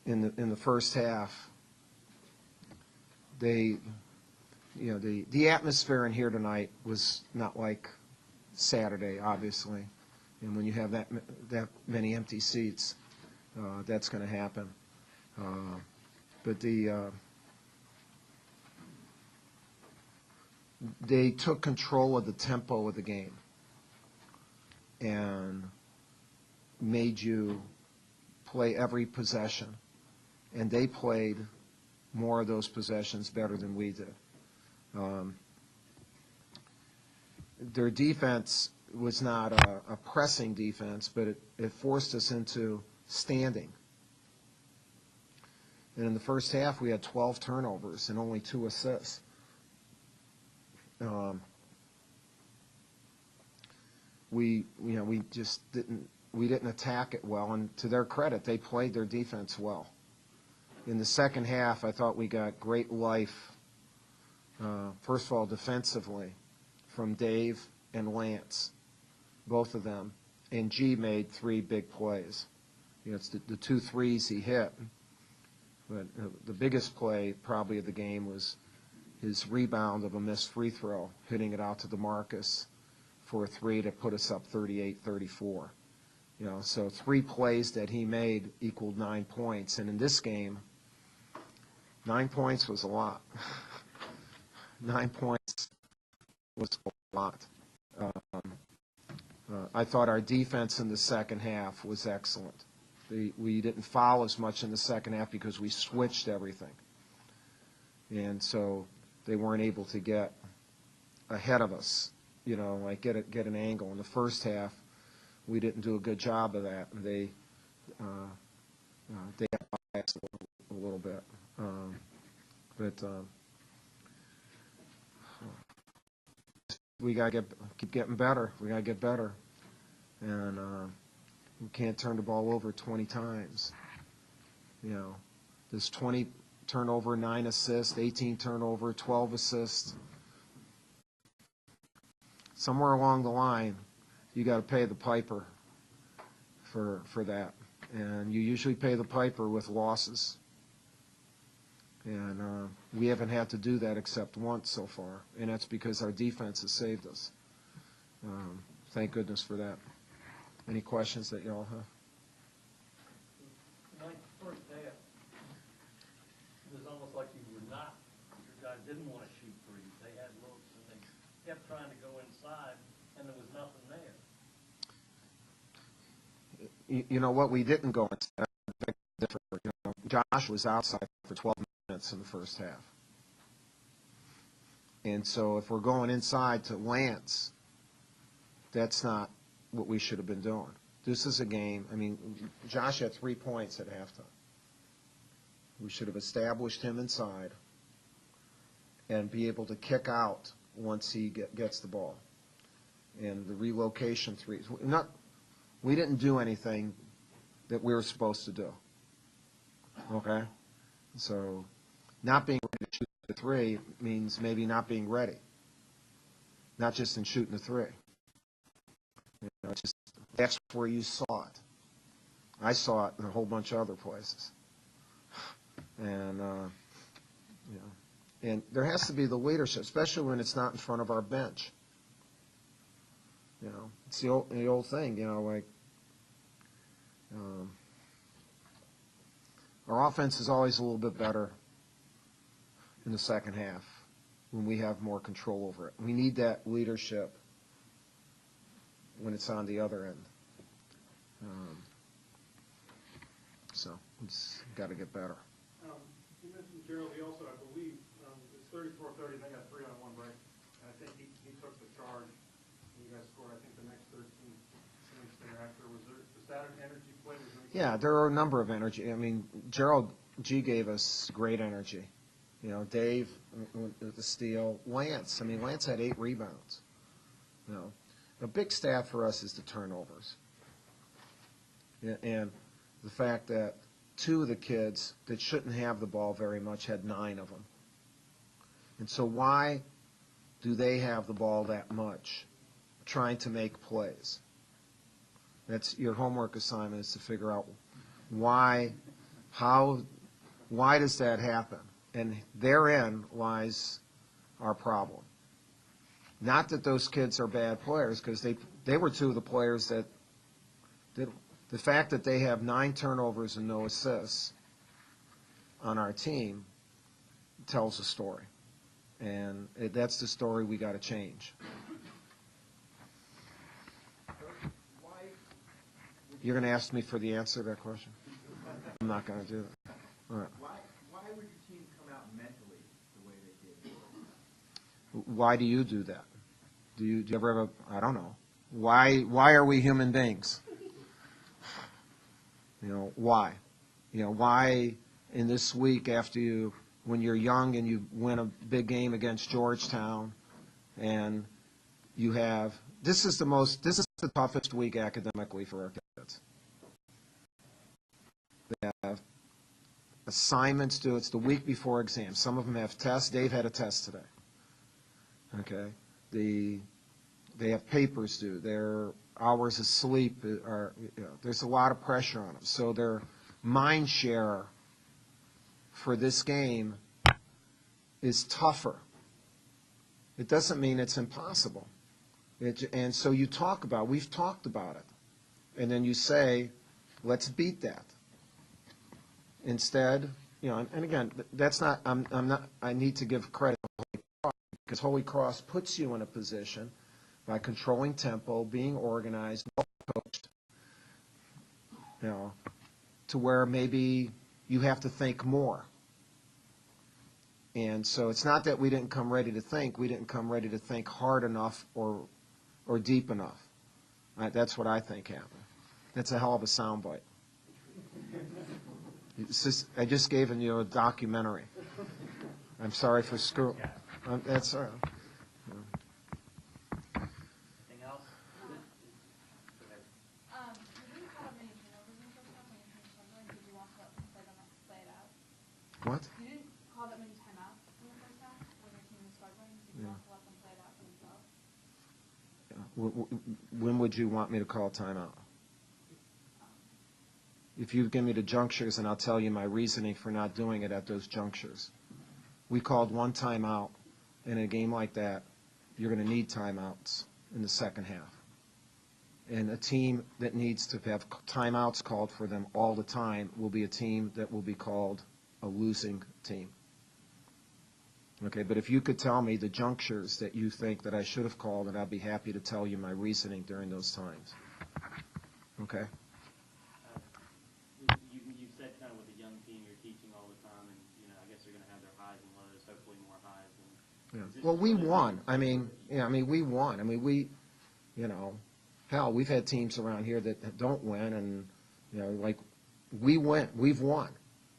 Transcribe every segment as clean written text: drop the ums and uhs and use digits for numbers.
In the first half, the atmosphere in here tonight was not like Saturday, obviously, and when you have that many empty seats, that's going to happen. But they took control of the tempo of the game and made you play every possession, and they played more of those possessions better than we did. Their defense was not a pressing defense, but it forced us into standing. And in the first half, we had 12 turnovers and only 2 assists. We just didn't attack it well, and to their credit, they played their defense well. In the second half, I thought we got great life, first of all, defensively, from Dave and Lance, both of them. And G made 3 big plays. It's the 2 threes he hit. But the biggest play probably of the game was his rebound of a missed free throw, hitting it out to DeMarcus for a 3 to put us up 38-34. So 3 plays that he made equaled 9 points. And in this game, 9 points was a lot. 9 points was a lot. I thought our defense in the second half was excellent. We didn't foul as much in the second half because we switched everything. And so they weren't able to get ahead of us, like get an angle. In the first half, we didn't do a good job of that. They got biased a little bit. But we got to keep getting better. We got to get better. And we can't turn the ball over 20 times. There's 20 turnover, 9 assists, 18 turnover, 12 assists. Somewhere along the line, you got to pay the piper for that. And you usually pay the piper with losses. And we haven't had to do that except once so far, and that's because our defense has saved us. Thank goodness for that. Any questions that y'all have? Tonight, the first half, it was almost like your guys didn't want to shoot threes. They had looks, and they kept trying to go inside, and there was nothing there. You know what? We didn't go inside. Josh was outside for 12 minutes in the first half. And so if we're going inside to Lance, that's not what we should have been doing. This is a game. I mean, Josh had 3 points at halftime. We should have established him inside and be able to kick out once he gets the ball. And the relocation threes. We didn't do anything that we were supposed to do. Okay? So not being ready to shoot the 3 means maybe not being ready. Not just in shooting the 3. That's where you saw it. I saw it in a whole bunch of other places. And, and there has to be the leadership, especially when it's not in front of our bench. It's the old thing, our offense is always a little bit better in the second half when we have more control over it. We need that leadership when it's on the other end. So it's got to get better. You mentioned Gerald. He also, I believe, it's 34-30. They got 3-on-1 break, and I think he took the charge. You guys scored, I think, the next 13 minutes thereafter. Was that an energy play? Yeah, there are a number of energy. I mean, Gerald G gave us great energy. Dave with the steal. Lance. I mean, Lance had 8 rebounds. A big stat for us is the turnovers. And the fact that 2 of the kids that shouldn't have the ball very much had 9 of them. And so why do they have the ball that much trying to make plays? That's your homework assignment, is to figure out why does that happen? And therein lies our problem. Not that those kids are bad players, because they were two of the players that did. The fact that they have 9 turnovers and no assists on our team tells a story. And that's the story we got to change. You're going to ask me for the answer to that question? I'm not going to do that. All right. Why would your team come out mentally the way they did? Why do you do that? Do you ever have I don't know. Why are we human beings? Why? Why in this week after when you're young and you win a big game against Georgetown and this is the toughest week academically for our kids. They have assignments due. It's the week before exams. Some of them have tests. Dave had a test today. Okay? They have papers due. Their hours of sleep there's a lot of pressure on them. So their mind share for this game is tougher. It doesn't mean it's impossible. And so we've talked about it. And then you say, let's beat that. Instead, and again, that's not, I need to give credit to Holy Cross, because Holy Cross puts you in a position by controlling tempo, being organized, well-coached, to where maybe you have to think more. And so it's not that we didn't come ready to think. We didn't come ready to think hard enough or deep enough. That's what I think happened. That's a hell of a soundbite. I just gave you a documentary. I'm sorry for screwing. That's all right. Anything else? Go ahead. You didn't call up many turnovers in the first half when your team was struggling. Did you want to let them play it out? What? You didn't call that many timeouts in the first half when your team was struggling. Did you want to let them play it out for themselves? When would you want me to call timeout? If you give me the junctures, and I'll tell you my reasoning for not doing it at those junctures. We called one timeout. In a game like that, you're going to need timeouts in the second half. And a team that needs to have timeouts called for them all the time will be a team that will be called a losing team. Okay, but if you could tell me the junctures that you think that I should have called, and I'd be happy to tell you my reasoning during those times. Okay? You said kind of with a young team you're teaching all the time, and I guess they're going to have their highs and lows, hopefully more highs. Yeah. Well, we won. We won. Hell, we've had teams around here that don't win, and we win. We've won.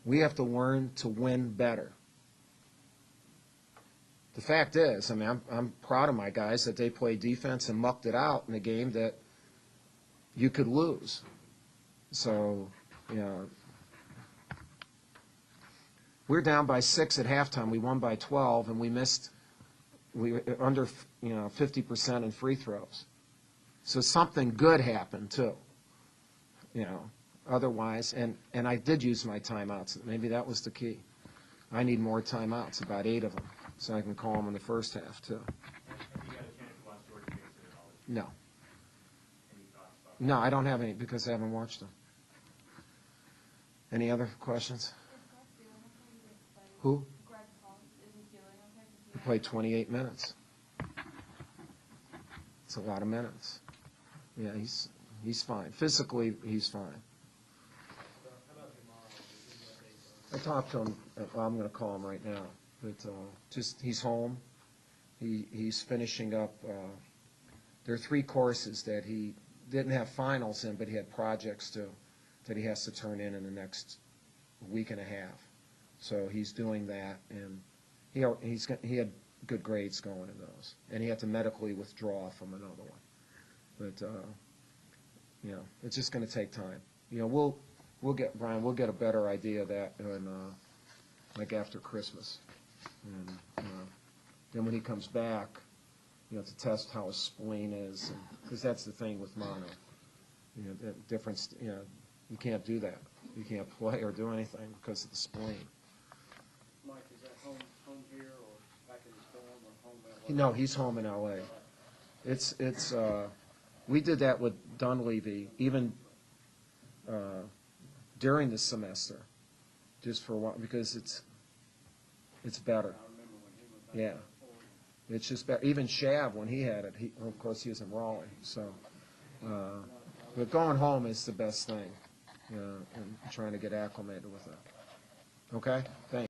We have to learn to win better. The fact is, I'm proud of my guys that they played defense and mucked it out in a game that you could lose. So, we're down by 6 at halftime. We won by 12, and we were under 50% in free throws. So something good happened too. Otherwise, and I did use my timeouts. Maybe that was the key. I need more timeouts, about 8 of them, so I can call them in the first half too. Have you got a chance to watch Georgia Mason at all? No. Any thoughts about that? No, I don't have any because I haven't watched them. Any other questions? Is Greg feeling okay? He didn't play. Who? Greg Paul, is he feeling okay? He played 28 minutes. It's a lot of minutes. Yeah, he's fine. Physically, he's fine. I talked to him. I'm going to call him right now. But he's home. He's finishing up. There are 3 courses that he didn't have finals in, but he had projects that he has to turn in the next week and a half. So he's doing that, and he had good grades going in those, and he had to medically withdraw from another one. But it's just going to take time. We'll get Brian. We'll get a better idea of that like after Christmas, and then when he comes back, to test how his spleen is, because that's the thing with mono. You know, that difference, you know, you can't do that. You can't play or do anything because of the spleen. Mike, is that home here or back in the storm or home at No, he's home in L.A. It's, we did that with Dunleavy, even during the semester, just for a while, because it's better. I remember when he was back Yeah. before. It's just better. Even Shav, when he had it, of course, he was in Raleigh, so. But going home is the best thing, you know, and trying to get acclimated with it. Okay? Thanks.